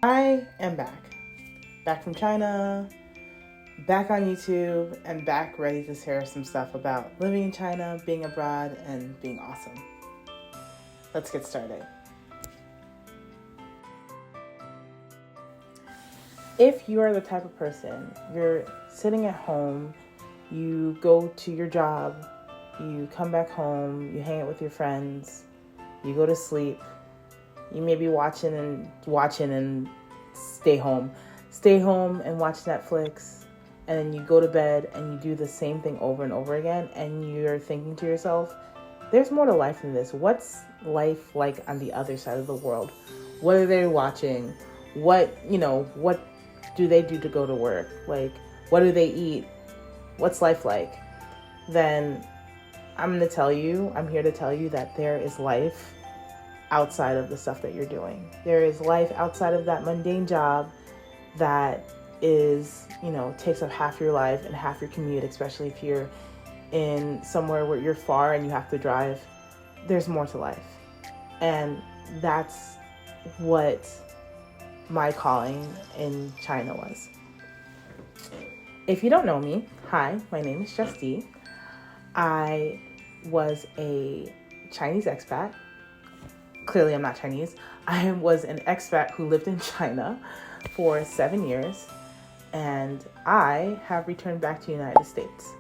I am back from China, back on YouTube, and back ready to share some stuff about living in China, being abroad, and being awesome. Let's get started. If you are the type of person, you're sitting at home, you go to your job, you come back home, you hang out with your friends, you go to sleep, you may be watching and stay home and watch Netflix, and then you go to bed and you do the same thing over and over again, and you're thinking to yourself, there's more to life than this. What's life like on the other side of the world? What are they watching? What do they do to go to work? Like, what do they eat? What's life like? Then I'm here to tell you that there is life outside of the stuff that you're doing. There is life outside of that mundane job that is, takes up half your life and half your commute, especially if you're in somewhere where you're far and you have to drive. There's more to life. And that's what my calling in China was. If you don't know me, hi, my name is Jessy D. I was a Chinese expat. Clearly I'm not Chinese. I was an expat who lived in China for 7 years, and I have returned back to the United States.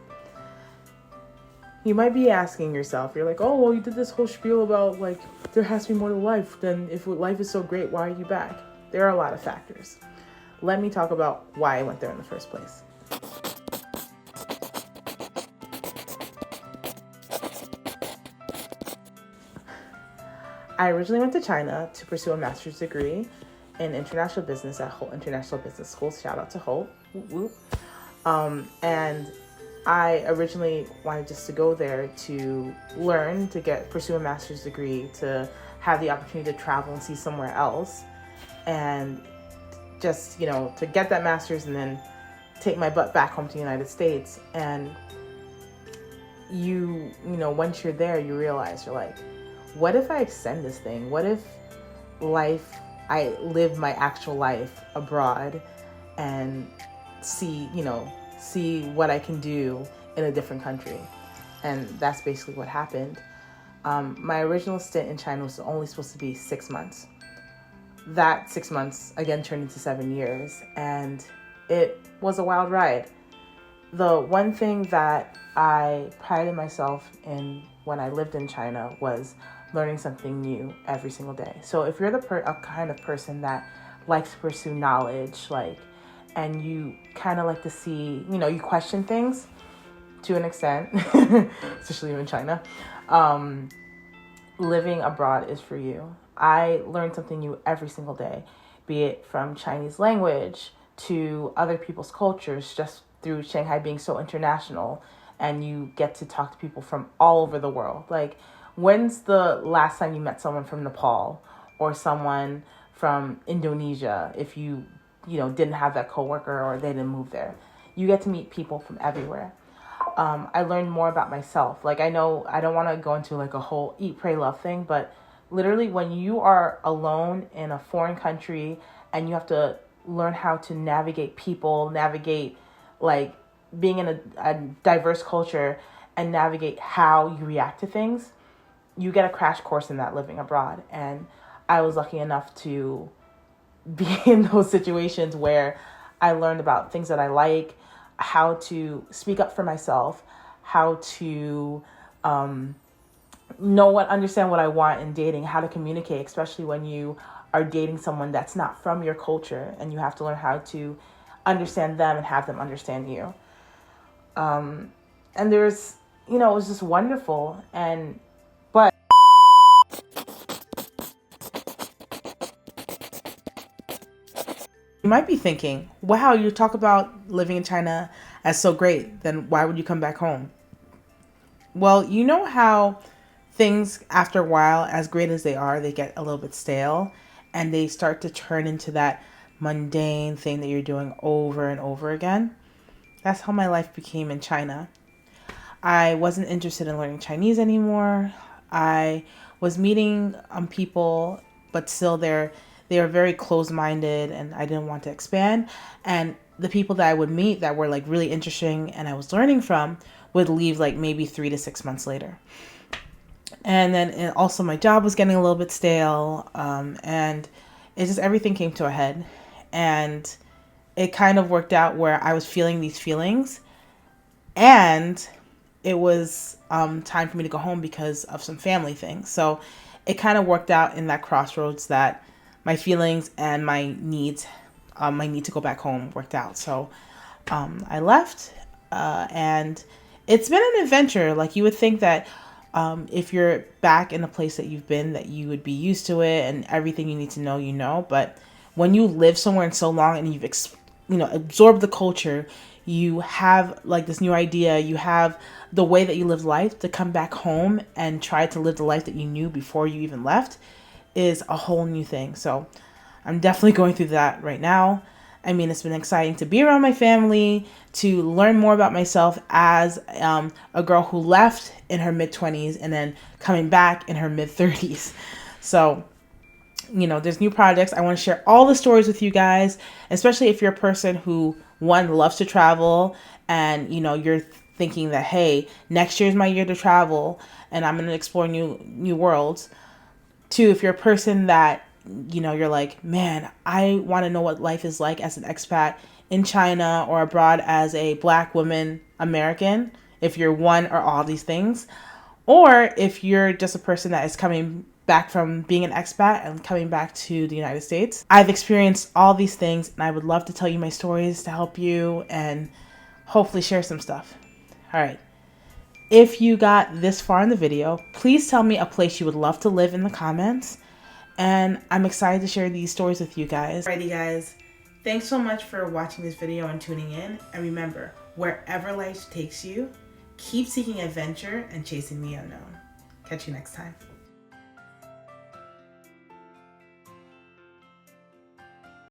You might be asking yourself, you're like, oh, well, you did this whole spiel about there has to be more to life. Then if life is so great, why are you back? There are a lot of factors. Let me talk about why I went there in the first place. I originally went to China to pursue a master's degree in international business at Holt International Business School. Shout out to Holt. Whoop, whoop. And I originally wanted just to go there to learn, pursue a master's degree, to have the opportunity to travel and see somewhere else, and just, to get that master's and then take my butt back home to the United States. And once you're there, you realize, you're like, what if I extend this thing? What if I live my actual life abroad and see what I can do in a different country? And that's basically what happened. My original stint in China was only supposed to be 6 months. That 6 months again turned into 7 years, and it was a wild ride. The one thing that I prided myself in when I lived in China was learning something new every single day. So if you're a kind of person that likes to pursue knowledge, and you kind of like to see, you question things to an extent, especially in China, living abroad is for you. I learned something new every single day, be it from Chinese language to other people's cultures, just through Shanghai being so international, and you get to talk to people from all over the world. When's the last time you met someone from Nepal or someone from Indonesia if you didn't have that coworker or they didn't move there? You get to meet people from everywhere. I learned more about myself. I know I don't want to go into a whole eat, pray, love thing, but literally when you are alone in a foreign country and you have to learn how to navigate being in a diverse culture and navigate how you react to things, you get a crash course in that living abroad. And I was lucky enough to be in those situations where I learned about things that I like, how to speak up for myself, how to understand what I want in dating, how to communicate, especially when you are dating someone that's not from your culture, and you have to learn how to understand them and have them understand you. And there's, it was just wonderful. But you might be thinking, wow, you talk about living in China as so great, then why would you come back home? Well, you know how things, after a while, as great as they are, they get a little bit stale, and they start to turn into that mundane thing that you're doing over and over again. That's how my life became in China. I wasn't interested in learning Chinese anymore. I was meeting people, but still they they were very closed-minded and I didn't want to expand. And the people that I would meet that were like really interesting and I was learning from would leave like maybe 3 to 6 months later. And then also my job was getting a little bit stale, and it just everything came to a head. And it kind of worked out where I was feeling these feelings, and it was time for me to go home because of some family things. So it kind of worked out in that crossroads that my feelings and my needs, my need to go back home worked out. So I left, and it's been an adventure. Like, you would think that if you're back in a place that you've been, that you would be used to it and everything you need to know, you know. But when you live somewhere in so long and you've absorbed the culture, you have like this new idea, you have the way that you live life, to come back home and try to live the life that you knew before you even left is a whole new thing. So I'm definitely going through that right now. I mean, it's been exciting to be around my family, to learn more about myself as a girl who left in her mid-20s and then coming back in her mid-30s. So, you know, there's new projects. I want to share all the stories with you guys, especially if you're a person who, one, loves to travel and, you know, you're thinking that, hey, next year is my year to travel and I'm going to explore new worlds. Two, if you're a person that, you know, you're like, man, I want to know what life is like as an expat in China or abroad as a Black woman American, if you're one or all these things. Or if you're just a person that is coming back from being an expat and coming back to the United States. I've experienced all these things and I would love to tell you my stories to help you and hopefully share some stuff. All right. If you got this far in the video, please tell me a place you would love to live in the comments. And I'm excited to share these stories with you guys. Alrighty guys, thanks so much for watching this video and tuning in. And remember, wherever life takes you, keep seeking adventure and chasing the unknown. Catch you next time.